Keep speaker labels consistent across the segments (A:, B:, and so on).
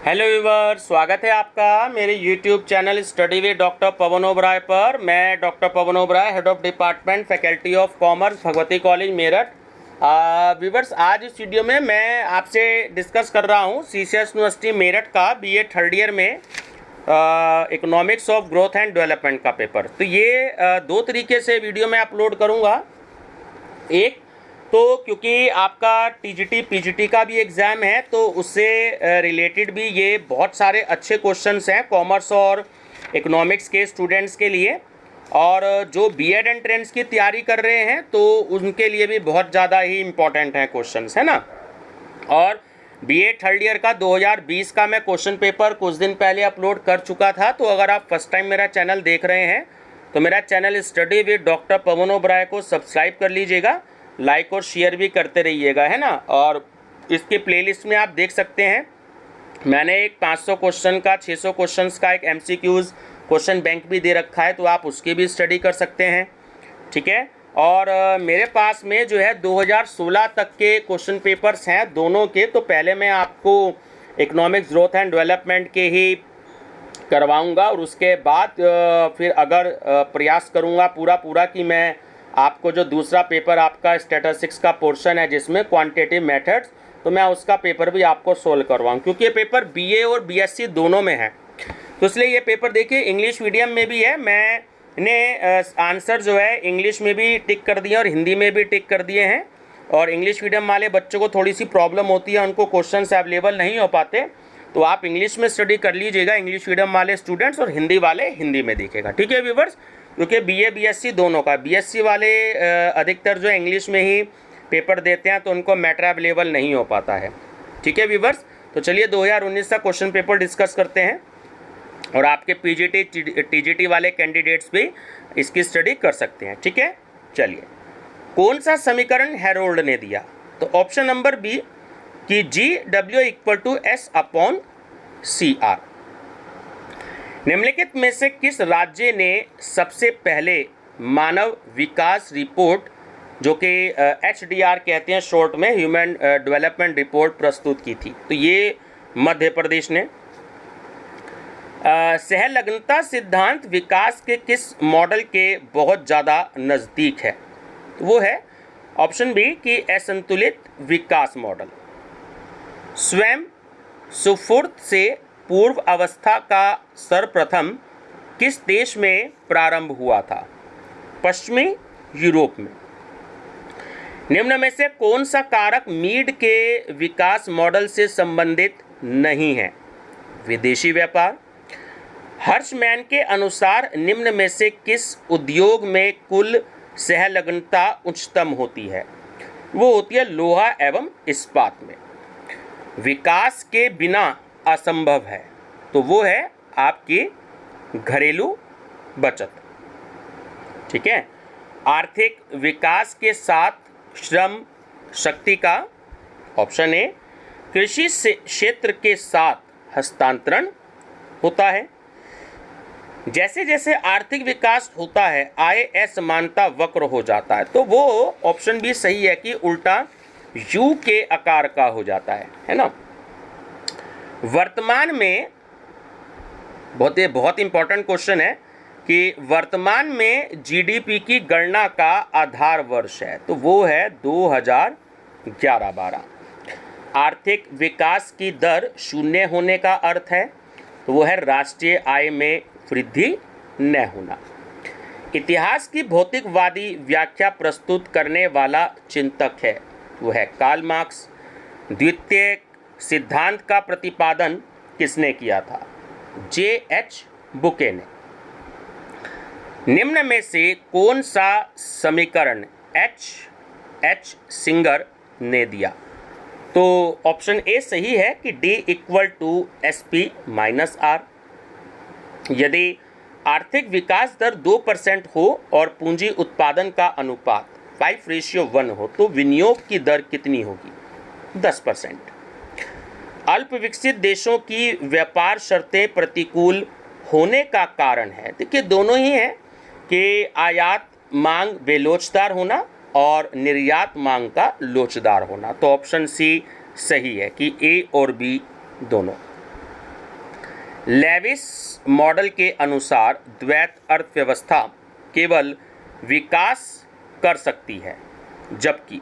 A: Hello viewer, स्वागत है आपका मेरे YouTube channel study with doctor Pawan Oberoi पर। मैं doctor Pawan Oberoi, head of department faculty of commerce, Bhagwati college Meerut. Viewers, आज इस वीडियो में मैं आपसे डिस्कस कर रहा हूँ सीसीएस यूनिवर्सिटी मेरठ का बीए थर्ड ईयर में economics of growth and development का पेपर। तो ये दो तरीके से वीडियो में अपलोड करूँगा। एक तो क्योंकि आपका टीजीटी पीजीटी का भी एग्ज़ाम है, तो उससे रिलेटेड भी ये बहुत सारे अच्छे क्वेश्चंस हैं कॉमर्स और इकोनॉमिक्स के स्टूडेंट्स के लिए, और जो बीएड एंट्रेंस की तैयारी कर रहे हैं तो उनके लिए भी बहुत ज़्यादा ही इम्पोर्टेंट हैं क्वेश्चंस, है ना। और बीए थर्ड ईयर का 2020 का मैं क्वेश्चन पेपर कुछ दिन पहले अपलोड कर चुका था। तो अगर आप फर्स्ट टाइम मेरा चैनल देख रहे हैं तो मेरा channel study with doctor Pawan Oberoi को सब्सक्राइब कर लीजिएगा, लाइक और शेयर भी करते रहिएगा, है ना। और इसके प्लेलिस्ट में आप देख सकते हैं मैंने एक 500 क्वेश्चन का 600 क्वेश्चंस का एक एमसीक्यूज़ क्वेश्चन बैंक भी दे रखा है, तो आप उसकी भी स्टडी कर सकते हैं, ठीक है। और मेरे पास में जो है 2016 तक के क्वेश्चन पेपर्स हैं दोनों के। तो पहले मैं आपको इकोनॉमिक्स ग्रोथ एंड डेवलपमेंट के ही करवाऊंगा, और उसके बाद फिर अगर प्रयास करूंगा पूरा कि मैं आपको जो दूसरा पेपर आपका स्टैटिस्टिक्स का पोर्शन है जिसमें क्वांटिटेटिव मेथड्स, तो मैं उसका पेपर भी आपको सोल्व करवाऊँ, क्योंकि ये पेपर बीए और बीएससी दोनों में है। तो इसलिए ये पेपर देखिए इंग्लिश मीडियम में भी है। मैंने आंसर जो है इंग्लिश में भी टिक कर दिए और हिंदी में भी टिक कर दिए हैं। और इंग्लिश मीडियम वाले बच्चों को थोड़ी सी प्रॉब्लम होती है, उनको क्वेश्चन अवेलेबल नहीं हो पाते, तो आप इंग्लिश में स्टडी कर लीजिएगा, इंग्लिश मीडियम वाले स्टूडेंट्स, और हिंदी वाले हिंदी में दिखेगा, ठीक है व्यूवर्स। क्योंकि बीए बीएससी दोनों का, बीएससी वाले अधिकतर जो इंग्लिश में ही पेपर देते हैं तो उनको मैटर अवेलेबल नहीं हो पाता है, ठीक है व्यूवर्स। तो चलिए 2019 का क्वेश्चन पेपर डिस्कस करते हैं, और आपके पीजीटी टीजीटी वाले कैंडिडेट्स भी इसकी स्टडी कर सकते हैं, ठीक है। चलिए, कौन सा समीकरण हेरोल्ड ने दिया? तो ऑप्शन नंबर बी कि GW = S/CR। निम्नलिखित में से किस राज्य ने सबसे पहले मानव विकास रिपोर्ट, जो कि HDR कहते हैं शॉर्ट में, ह्यूमन डेवलपमेंट रिपोर्ट, प्रस्तुत की थी? तो ये मध्य प्रदेश ने। सहलग्नता सिद्धांत विकास के किस मॉडल के बहुत ज़्यादा नज़दीक है? वो है ऑप्शन बी कि असंतुलित विकास मॉडल। स्वयं सुफुर्त से पूर्व अवस्था का सर्वप्रथम किस देश में प्रारंभ हुआ था? पश्चिमी यूरोप में। निम्न में से कौन सा कारक मीड के विकास मॉडल से संबंधित नहीं है? विदेशी व्यापार। हर्षमैन के अनुसार निम्न में से किस उद्योग में कुल सहलग्नता उच्चतम होती है? वो होती है लोहा एवं इस्पात में। विकास के बिना असंभव है, तो वो है आपकी घरेलू बचत, ठीक है। आर्थिक विकास के साथ श्रम शक्ति का, ऑप्शन ए, कृषि से क्षेत्र के साथ हस्तांतरण होता है। जैसे जैसे आर्थिक विकास होता है आय असमानता वक्र हो जाता है, तो वो ऑप्शन भी सही है कि उल्टा यू के आकार का हो जाता है ना। वर्तमान में बहुत इंपॉर्टेंट क्वेश्चन है कि वर्तमान में जीडीपी की गणना का आधार वर्ष है, तो वो है 2011-12। आर्थिक विकास की दर शून्य होने का अर्थ है, तो वो है राष्ट्रीय आय में वृद्धि न होना। इतिहास की भौतिकवादी व्याख्या प्रस्तुत करने वाला चिंतक है, वो है कार्ल मार्क्स। द्वितीयक सिद्धांत का प्रतिपादन किसने किया था? J.H. बुके ने। निम्न में से कौन सा समीकरण H. सिंगर ने दिया? तो ऑप्शन ए सही है कि D = SP-R। यदि आर्थिक विकास दर 2% हो और पूंजी उत्पादन का अनुपात 5:1 हो, तो विनियोग की दर कितनी होगी? 10%। अल्प विकसित देशों की व्यापार शर्तें प्रतिकूल होने का कारण है, देखिए दोनों ही हैं कि आयात मांग बेलोचदार होना और निर्यात मांग का लोचदार होना। तो ऑप्शन सी सही है कि ए और बी दोनों। लेविस मॉडल के अनुसार द्वैत अर्थव्यवस्था केवल विकास कर सकती है, जबकि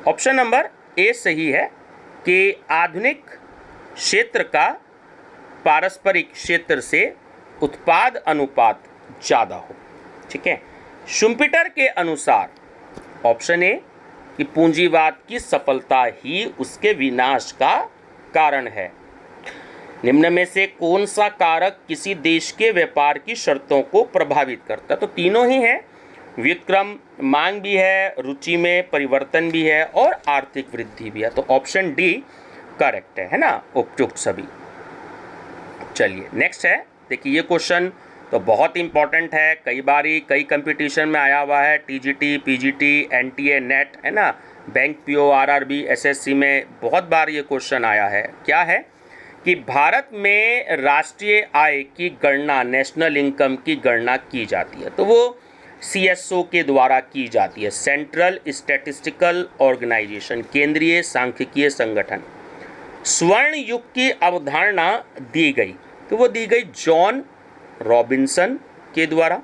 A: ऑप्शन नंबर ए सही है कि आधुनिक क्षेत्र का पारस्परिक क्षेत्र से उत्पाद अनुपात ज़्यादा हो। ठीक है। शुम्पिटर के अनुसार ऑप्शन ए कि पूंजीवाद की सफलता ही उसके विनाश का कारण है। निम्न में से कौन सा कारक किसी देश के व्यापार की शर्तों को प्रभावित करता है? तो तीनों ही हैं, व्युत्क्रम मांग भी है, रुचि में परिवर्तन भी है और आर्थिक वृद्धि भी है। तो ऑप्शन डी करेक्ट है ना, उपयुक्त सभी। चलिए नेक्स्ट है, देखिए ये क्वेश्चन तो बहुत इंपॉर्टेंट है, कई बारी कई कंपटीशन में आया हुआ है, टीजीटी, पीजीटी, एनटीए, नेट, है ना, बैंक पीओ, आरआरबी, एसएससी में बहुत बार ये क्वेश्चन आया है। क्या है कि भारत में राष्ट्रीय आय की गणना, नेशनल इनकम की गणना की जाती है, तो वो सीएसओ के द्वारा की जाती है, सेंट्रल स्टैटिस्टिकल ऑर्गेनाइजेशन, केंद्रीय सांख्यिकीय संगठन। स्वर्ण युग की अवधारणा दी गई, तो वो दी गई जॉन रॉबिन्सन के द्वारा।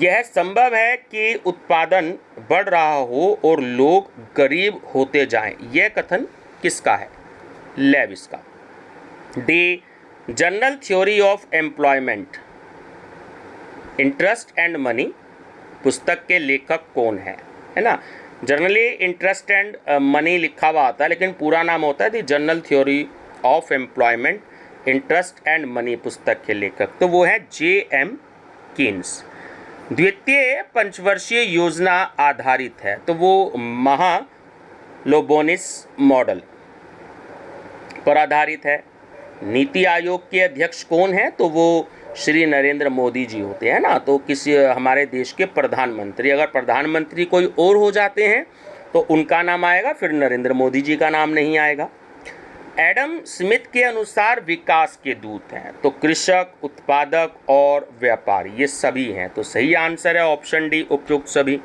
A: यह संभव है कि उत्पादन बढ़ रहा हो और लोग गरीब होते जाएं, यह कथन किसका है? लेविस का। D general theory of employment, interest and money पुस्तक के लेखक कौन है ना? जनरली इंटरेस्ट एंड मनी लिखा हुआ आता है, लेकिन पूरा नाम होता है the general theory of employment, interest and money पुस्तक के लेखक, तो वो है जे.एम. कीन्स। द्वितीय पंचवर्षीय योजना आधारित है, तो वो महालोबोनिस मॉडल पर आधारित है। नीति आयोग के अध्यक्ष कौन है? तो वो श्री नरेंद्र मोदी जी होते हैं ना, तो किसी हमारे देश के प्रधानमंत्री, अगर प्रधानमंत्री कोई और हो जाते हैं तो उनका नाम आएगा, फिर नरेंद्र मोदी जी का नाम नहीं आएगा। एडम स्मिथ के अनुसार विकास के दूत हैं, तो कृषक, उत्पादक और व्यापारी, ये सभी हैं, तो सही आंसर है ऑप्शन डी, उपयुक्त सभी।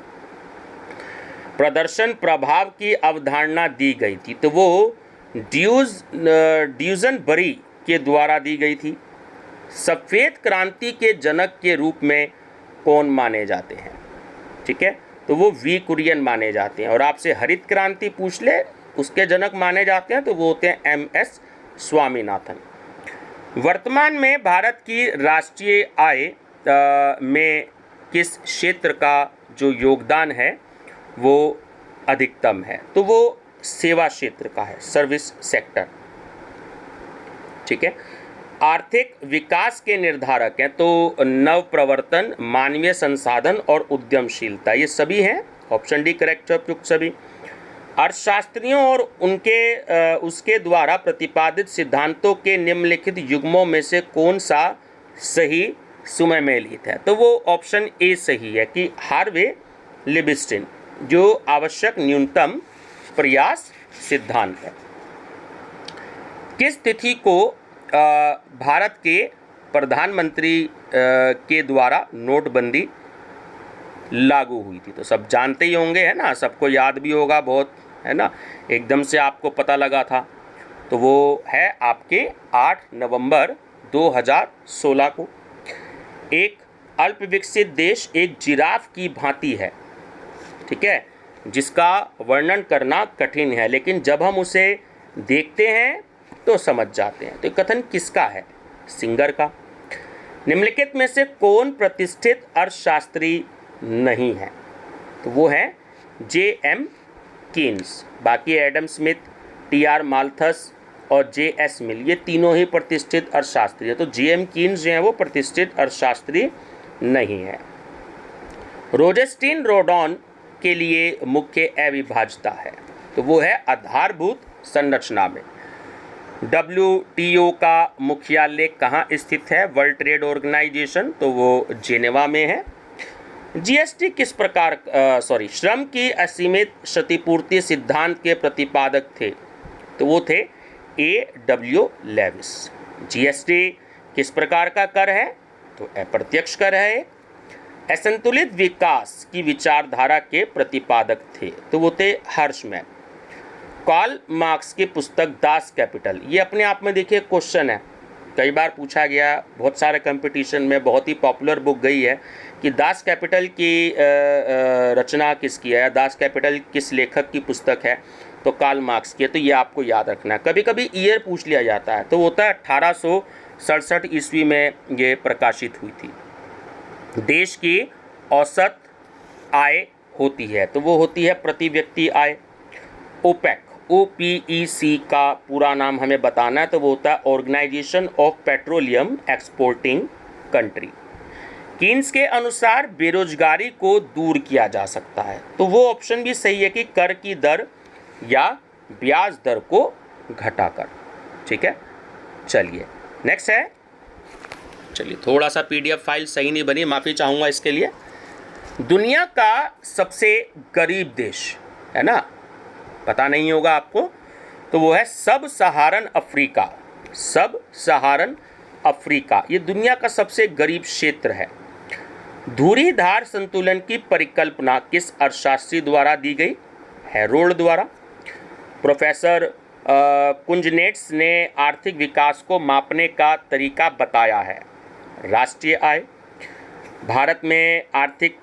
A: प्रदर्शन प्रभाव की अवधारणा दी गई थी, तो वो ड्यूजनबरी के द्वारा दी गई थी। सफ़ेद क्रांति के जनक के रूप में कौन माने जाते हैं? ठीक है, तो वो वी कुरियन माने जाते हैं। और आपसे हरित क्रांति पूछ ले, उसके जनक माने जाते हैं, तो वो होते हैं एम.एस. स्वामीनाथन। वर्तमान में भारत की राष्ट्रीय आय में किस क्षेत्र का जो योगदान है वो अधिकतम है? तो वो सेवा क्षेत्र का है, सर्विस सेक्टर। ठीक है। आर्थिक विकास के निर्धारक हैं, तो नव प्रवर्तन, मानवीय संसाधन और उद्यमशीलता, ये सभी हैं, ऑप्शन डी करेक्ट है, उपयुक्त सभी। अर्थशास्त्रियों और उसके द्वारा प्रतिपादित सिद्धांतों के निम्नलिखित युग्मों में से कौन सा सही सुमेलित है? तो वो ऑप्शन ए सही है कि हार्वे लिविस्टन, जो आवश्यक न्यूनतम प्रयास सिद्धांत है। किस तिथि को भारत के प्रधानमंत्री के द्वारा नोटबंदी लागू हुई थी? तो सब जानते ही होंगे, है ना, सबको याद भी होगा बहुत, है ना, एकदम से आपको पता लगा था। तो वो है आपके 8 नवंबर 2016 को। एक अल्प विकसित देश एक जिराफ की भांति है, ठीक है, जिसका वर्णन करना कठिन है, लेकिन जब हम उसे देखते हैं तो समझ जाते हैं। तो कथन किसका है? सिंगर का। निम्नलिखित में से कौन प्रतिष्ठित अर्थशास्त्री नहीं है? तो वो है जे.एम. कीन्स। बाकी एडम स्मिथ, टी.आर. माल्थस और जे.एस. मिल, ये तीनों ही प्रतिष्ठित अर्थशास्त्री है। तो जे.एम. कीन्स जो है वो प्रतिष्ठित अर्थशास्त्री नहीं है। रोजेस्टीन रोडॉन के लिए मुख्य अविभाज्यता है, तो वो है आधारभूत संरचना में। WTO का मुख्यालय कहाँ स्थित है? वर्ल्ड ट्रेड ऑर्गेनाइजेशन, तो वो जेनेवा में है। जीएसटी किस प्रकार श्रम की असीमित क्षतिपूर्ति सिद्धांत के प्रतिपादक थे? तो वो थे A.W. लेविस। जीएसटी किस प्रकार का कर है? तो अप्रत्यक्ष कर है। असंतुलित विकास की विचारधारा के प्रतिपादक थे, तो वो थे हर्षमैन। कार्ल मार्क्स की पुस्तक दास कैपिटल, ये अपने आप में देखिए क्वेश्चन है, कई बार पूछा गया, बहुत सारे कंपटीशन में बहुत ही पॉपुलर बुक गई है कि दास कैपिटल की रचना किसकी है, दास कैपिटल किस लेखक की पुस्तक है, तो कार्ल मार्क्स की है। तो ये आपको याद रखना है। कभी कभी ईयर पूछ लिया जाता है, तो होता है 1867 ईस्वी में ये प्रकाशित हुई थी। देश की औसत आय होती है, तो वो होती है प्रति व्यक्ति आय। ओपेक, OPEC का पूरा नाम हमें बताना है, तो वो होता है organization of petroleum exporting country. Keynes के अनुसार बेरोजगारी को दूर किया जा सकता है, तो वो ऑप्शन भी सही है कि कर की दर या ब्याज दर को घटाकर। ठीक है, चलिए नेक्स्ट है। चलिए, थोड़ा सा PDF फाइल सही नहीं बनी, माफ़ी चाहूँगा इसके लिए। दुनिया का सबसे गरीब देश है ना, पता नहीं होगा आपको, तो वो है सब सहारन अफ्रीका। सब सहारन अफ्रीका ये दुनिया का सबसे गरीब क्षेत्र है। धुरीधार संतुलन की परिकल्पना किस अर्थशास्त्री द्वारा दी गई? हेरोल्ड द्वारा। प्रोफेसर कुंजनेट्स ने आर्थिक विकास को मापने का तरीका बताया है। राष्ट्रीय आय। भारत में आर्थिक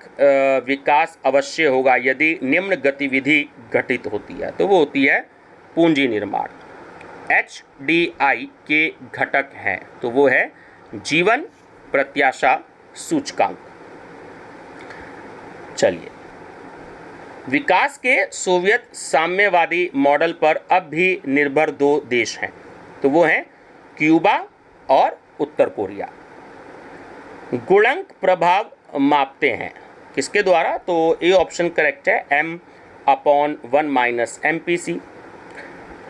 A: विकास अवश्य होगा यदि निम्न गतिविधि घटित होती है, तो वो होती है पूंजी निर्माण। HDI के घटक हैं, तो वो है जीवन प्रत्याशा सूचकांक। चलिए, विकास के सोवियत साम्यवादी मॉडल पर अब भी निर्भर 2 देश हैं, तो वो हैं क्यूबा और उत्तर कोरिया। गुणक प्रभाव मापते हैं किसके द्वारा? तो ये ऑप्शन करेक्ट है, M/1 - MPC।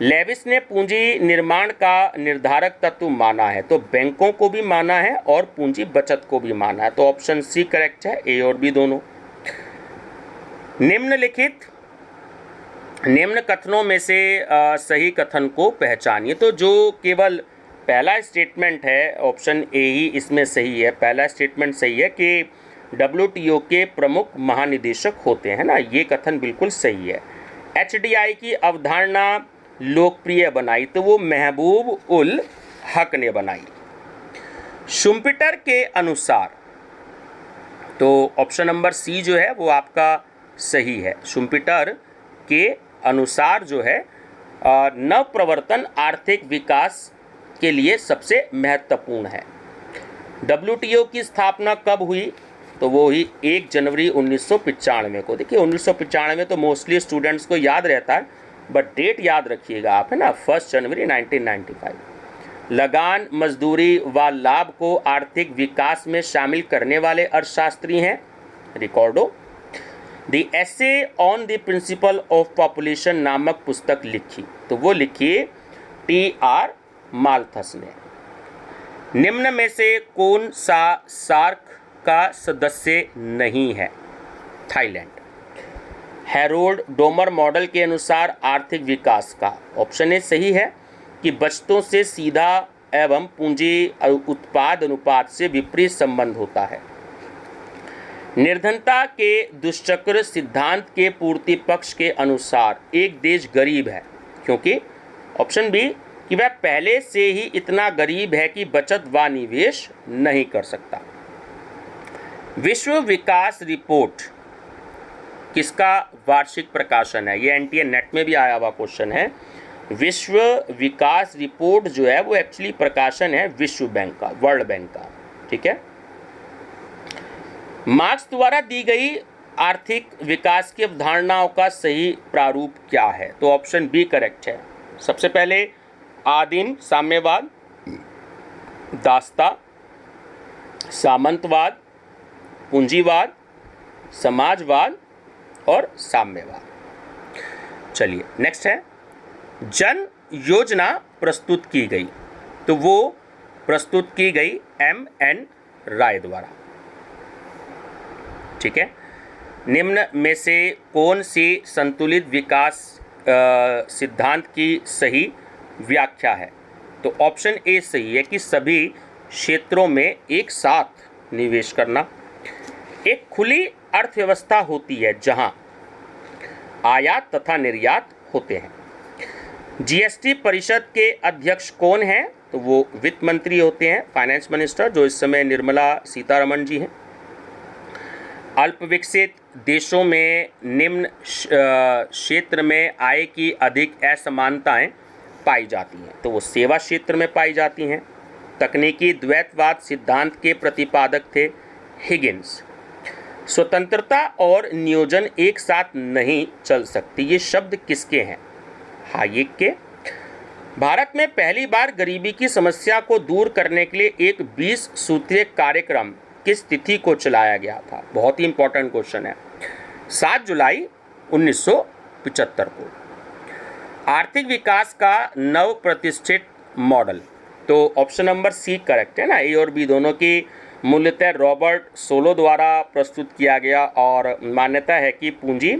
A: लेविस ने पूंजी निर्माण का निर्धारक तत्व माना है, तो बैंकों को भी माना है और पूंजी बचत को भी माना है, तो ऑप्शन C करेक्ट है, A और B दोनों। निम्न कथनों में से सही कथन को पहचानिए, तो जो केवल पहला स्टेटमेंट है, ऑप्शन A ही इसमें सही है। पहला स्टेटमेंट सही है कि WTO के प्रमुख महानिदेशक होते हैं ना, ये कथन बिल्कुल सही है। HDI की अवधारणा लोकप्रिय बनाई, तो वो महबूब उल हक ने बनाई। शुम्पिटर के अनुसार, तो ऑप्शन नंबर C जो है वो आपका सही है। शुम्पिटर के अनुसार जो है नवप्रवर्तन आर्थिक विकास के लिए सबसे महत्वपूर्ण है। WTO की स्थापना कब हुई? तो वो हुई 1 जनवरी 1995 को। देखिए 1995 तो मोस्टली स्टूडेंट्स को याद रहता है, बट डेट याद रखिएगा आप, है ना, 1 जनवरी 1995। लगान, मजदूरी व लाभ को आर्थिक विकास में शामिल करने वाले अर्थशास्त्री हैं Ricardo. The essay on the principle of population नामक पुस्तक लिखी, तो वो लिखी TR माल्थस ने। निम्न में से कौन सा सार्क का सदस्य नहीं है? थाईलैंड। हेरोल्ड डोमर मॉडल के अनुसार आर्थिक विकास का ऑप्शन ए सही है कि बचतों से सीधा एवं पूंजी उत्पाद अनुपात से विपरीत संबंध होता है। निर्धनता के दुष्चक्र सिद्धांत के पूर्ति पक्ष के अनुसार एक देश गरीब है क्योंकि ऑप्शन बी कि वह पहले से ही इतना गरीब है कि बचत व निवेश नहीं कर सकता। विश्व विकास रिपोर्ट किसका वार्षिक प्रकाशन है? ये NTA नेट में भी आया हुआ क्वेश्चन है। विश्व विकास रिपोर्ट जो है वो एक्चुअली प्रकाशन है विश्व बैंक का, वर्ल्ड बैंक का। ठीक है। मार्क्स द्वारा दी गई आर्थिक विकास की अवधारणाओं का सही प्रारूप क्या है? तो ऑप्शन बी करेक्ट है। सबसे पहले आदिम साम्यवाद, दासता, सामंतवाद, पूंजीवाद, समाजवाद और साम्यवाद। चलिए नेक्स्ट है, जन योजना प्रस्तुत की गई, तो वो प्रस्तुत की गई M.N. राय द्वारा। ठीक है। निम्न में से कौन सी संतुलित विकास सिद्धांत की सही व्याख्या है? तो ऑप्शन ए सही है कि सभी क्षेत्रों में एक साथ निवेश करना। एक खुली अर्थव्यवस्था होती है जहां आयात तथा निर्यात होते हैं। GST परिषद के अध्यक्ष कौन हैं? तो वो वित्त मंत्री होते हैं, फाइनेंस मिनिस्टर, जो इस समय निर्मला सीतारमण जी हैं। अल्प विकसित देशों में निम्न क्षेत्र में आय की अधिक असमानताएं पाई जाती हैं, तो वो सेवा क्षेत्र में पाई जाती हैं। तकनीकी द्वैतवाद सिद्धांत के प्रतिपादक थे हिगिंस। स्वतंत्रता और नियोजन एक साथ नहीं चल सकती, ये शब्द किसके हैं? हायेक के। भारत में पहली बार गरीबी की समस्या को दूर करने के लिए एक 20 सूत्रीय कार्यक्रम किस तिथि को चलाया गया था? बहुत ही इंपॉर्टेंट क्वेश्चन है। 7 जुलाई 1975 को। आर्थिक विकास का नव प्रतिष्ठित मॉडल, तो ऑप्शन नंबर सी करेक्ट है ना। ए और बी दोनों की मूल्यतः रॉबर्ट सोलो द्वारा प्रस्तुत किया गया और मान्यता है कि पूंजी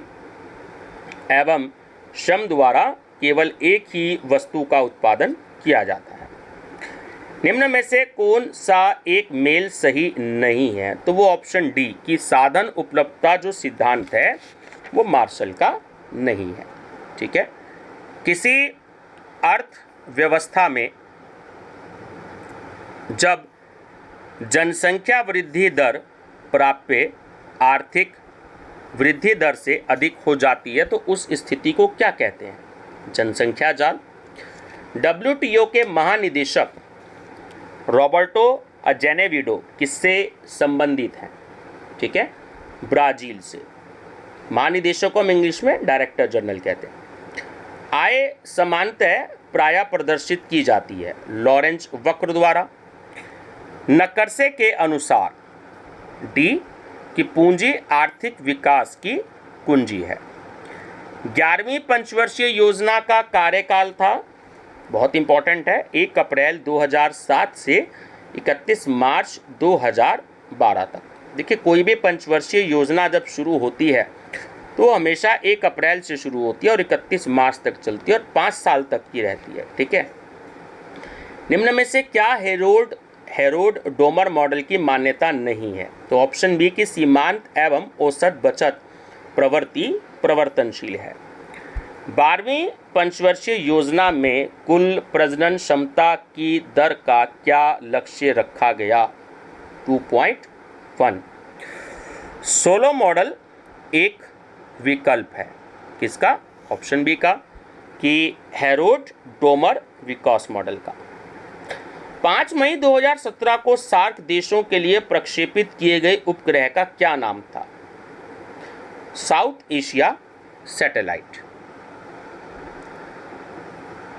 A: एवं श्रम द्वारा केवल एक ही वस्तु का उत्पादन किया जाता है। निम्न में से कौन सा एक मेल सही नहीं है? तो वो ऑप्शन डी कि साधन उपलब्धता जो सिद्धांत है वो मार्शल का नहीं है। ठीक है। किसी अर्थव्यवस्था में जब जनसंख्या वृद्धि दर प्राप्य आर्थिक वृद्धि दर से अधिक हो जाती है तो उस स्थिति को क्या कहते हैं? जनसंख्या जाल। WTO के महानिदेशक रॉबर्टो अजेनेविडो किससे संबंधित हैं? ठीक है, ब्राजील से। महानिदेशक को हम इंग्लिश में डायरेक्टर जनरल कहते हैं। आय समानतः प्रायः प्रदर्शित की जाती है लॉरेंज वक्र द्वारा। नकरसे के अनुसार डी कि पूंजी आर्थिक विकास की कुंजी है। 11वीं पंचवर्षीय योजना का कार्यकाल था, बहुत इंपॉर्टेंट है, 1 अप्रैल 2007 से 31 मार्च 2012 तक। देखिए, कोई भी पंचवर्षीय योजना जब शुरू होती है तो हमेशा 1 अप्रैल से शुरू होती है और 31 मार्च तक चलती है और 5 साल तक की रहती है। ठीक है। निम्न में से क्या हेरोड डोमर मॉडल की मान्यता नहीं है? तो ऑप्शन बी की सीमांत एवं औसत बचत प्रवृत्ति परिवर्तनशील है। 12वीं पंचवर्षीय योजना में कुल प्रजनन क्षमता की दर का क्या लक्ष्य रखा गया? 2.1। सोलो मॉडल एक विकल्प है किसका? ऑप्शन बी का कि हेरोड डोमर विकास मॉडल का। 5 मई 2017 को सार्क देशों के लिए प्रक्षेपित किए गए उपग्रह का क्या नाम था? South Asia satellite.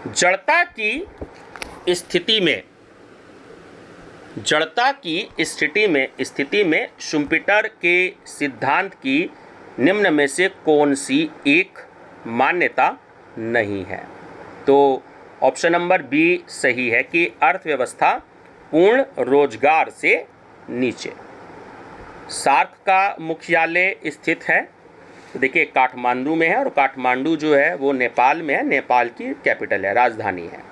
A: जड़ता की स्थिति में शुम्पीटर के सिद्धांत की निम्न में से कौन सी एक मान्यता नहीं है? तो ऑप्शन नंबर बी सही है कि अर्थव्यवस्था पूर्ण रोजगार से नीचे। सार्क का मुख्यालय स्थित है, तो देखिए काठमांडू में है और काठमांडू जो है वो नेपाल में है, नेपाल की कैपिटल है, राजधानी है।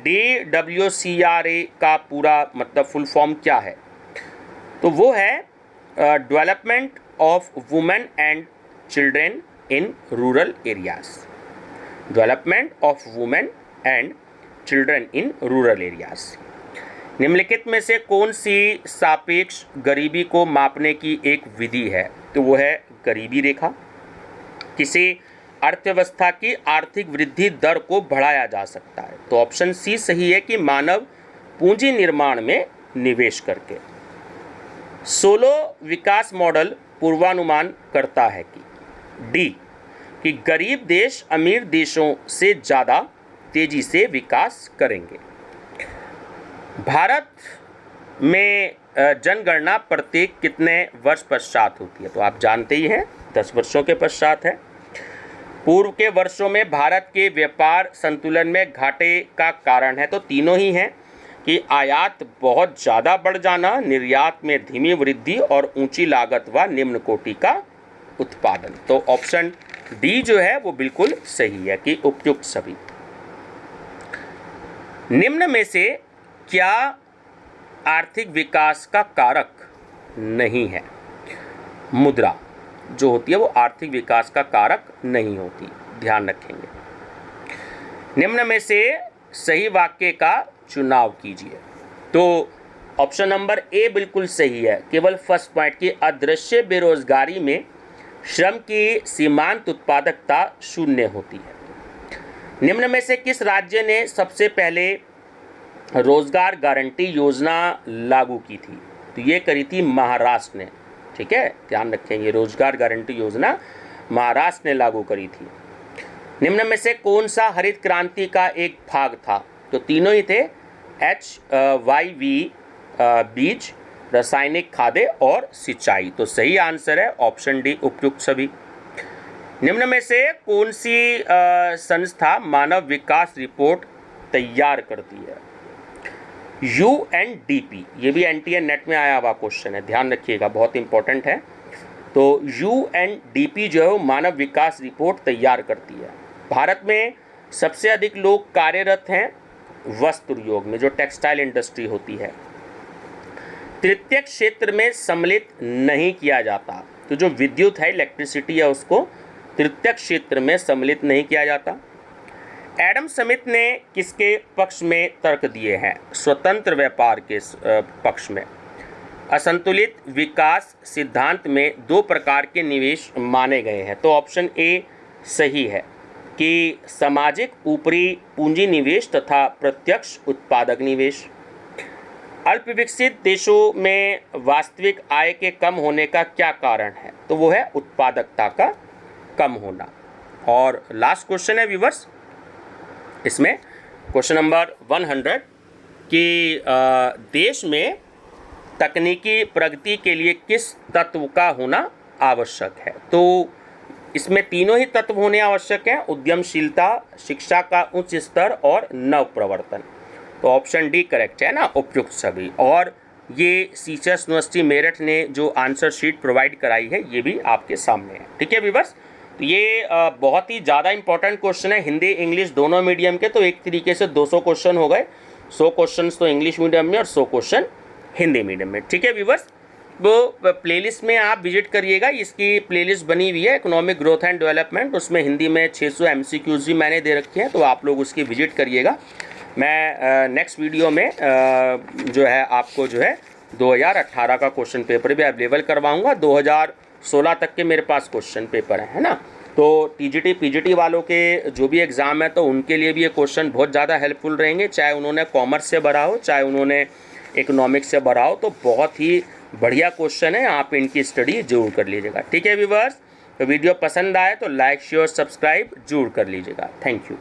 A: DWCRA का पूरा मतलब फुल फॉर्म क्या है? तो वो है development of women and children in rural areas. Development of women and children in rural areas. निम्नलिखित में से कौन सी सापेक्ष गरीबी को मापने की एक विधि है? तो वो है गरीबी रेखा। किसी अर्थव्यवस्था की आर्थिक वृद्धि दर को बढ़ाया जा सकता है, तो ऑप्शन सी सही है कि मानव पूंजी निर्माण में निवेश करके। सोलो विकास मॉडल पूर्वानुमान करता है कि डी कि गरीब देश अमीर देशों से ज़्यादा तेजी से विकास करेंगे। भारत में जनगणना प्रत्येक कितने वर्ष पश्चात होती है? तो आप जानते ही हैं 10 वर्षों के पश्चात है। पूर्व के वर्षों में भारत के व्यापार संतुलन में घाटे का कारण है, तो तीनों ही हैं कि आयात बहुत ज़्यादा बढ़ जाना, निर्यात में धीमी वृद्धि और ऊंची लागत व निम्न कोटि का उत्पादन। तो ऑप्शन डी जो है वो बिल्कुल सही है कि उपयुक्त सभी। निम्न में से क्या आर्थिक विकास का कारक नहीं है? मुद्रा जो होती है वो आर्थिक विकास का कारक नहीं होती, ध्यान रखेंगे। निम्न में से सही वाक्य का चुनाव कीजिए। तो ऑप्शन नंबर ए बिल्कुल सही है। केवल फर्स्ट पॉइंट की अदृश्य बेरोजगारी में श्रम की सीमांत उत्पादकता शून्य होती है। निम्न में से किस राज्य ने सबसे पहले रोजगार गारंटी योजना लागू की थी? तो ये करी थी महाराष्ट्र ने। ठीक है, ध्यान रखेंगे, रोजगार गारंटी योजना महाराष्ट्र ने लागू करी थी। निम्न में से कौन सा हरित क्रांति का एक भाग था? तो तीनों ही थे, HYV बीज, रासायनिक खाद्य और सिंचाई। तो सही आंसर है ऑप्शन डी उपयुक्त सभी। निम्न में से कौन सी संस्था मानव विकास रिपोर्ट तैयार करती है? UNDP, ये भी NTA नेट में आया हुआ क्वेश्चन है, ध्यान रखिएगा, बहुत इंपॉर्टेंट है। तो UNDP जो है वो मानव विकास रिपोर्ट तैयार करती है। भारत में सबसे अधिक लोग कार्यरत हैं वस्त्र उद्योग में, जो टेक्सटाइल इंडस्ट्री होती है। तृतीय क्षेत्र में सम्मिलित नहीं किया जाता। तो जो विद्युत है, इलेक्ट्रिसिटी है, उसको तृतीय क्षेत्र में सम्मिलित नहीं किया जाता। एडम स्मिथ ने किसके पक्ष में तर्क दिए हैं? स्वतंत्र व्यापार के पक्ष में। असंतुलित विकास सिद्धांत में दो प्रकार के निवेश माने गए हैं। तो ऑप्शन ए सही है कि सामाजिक ऊपरी पूंजी निवेश तथा प्रत्यक्ष उत्पादक निवेश। अल्प विकसित देशों में वास्तविक आय के कम होने का क्या कारण है? तो वो है उत्पादकता का कम होना। और लास्ट क्वेश्चन है व्यूअर्स, इसमें क्वेश्चन नंबर 100 कि देश में तकनीकी प्रगति के लिए किस तत्व का होना आवश्यक है? तो इसमें तीनों ही तत्व होने आवश्यक हैं, उद्यमशीलता, शिक्षा का उच्च स्तर और नव प्रवर्तन। तो ऑप्शन डी करेक्ट है ना, उपयुक्त सभी। और ये सीचर्स यूनिवर्सिटी मेरठ ने जो आंसर शीट प्रोवाइड कराई है ये भी आपके सामने है। ठीक है व्यूअर्स, तो ये बहुत ही ज़्यादा इंपॉर्टेंट क्वेश्चन है, हिंदी इंग्लिश दोनों मीडियम के। तो एक तरीके से 200 क्वेश्चन हो गए, 100 क्वेश्चन तो इंग्लिश मीडियम में और 100 क्वेश्चन हिंदी मीडियम में। ठीक है व्यूअर्स, वो प्लेलिस्ट में आप विजिट करिएगा, इसकी प्लेलिस्ट बनी हुई है इकोनॉमिक ग्रोथ एंड डेवलपमेंट, उसमें हिंदी में 600 MCQs भी मैंने दे रखे हैं, तो आप लोग उसकी विजिट करिएगा। मैं नेक्स्ट वीडियो में जो है आपको जो है 2018 का क्वेश्चन पेपर भी अवेलेबल करवाऊंगा। 2016 तक के मेरे पास क्वेश्चन पेपर है ना। तो TGT PGT वालों के जो भी एग्ज़ाम है तो उनके लिए भी ये क्वेश्चन बहुत ज़्यादा हेल्पफुल रहेंगे, चाहे उन्होंने कॉमर्स से भरा हो चाहे उन्होंने इकोनॉमिक्स से भरा हो। तो बहुत ही बढ़िया क्वेश्चन है, आप इनकी स्टडी जरूर कर लीजिएगा। ठीक है व्यूअर्स, तो वीडियो पसंद आए तो लाइक शेयर सब्सक्राइब जरूर कर लीजिएगा। Thank you.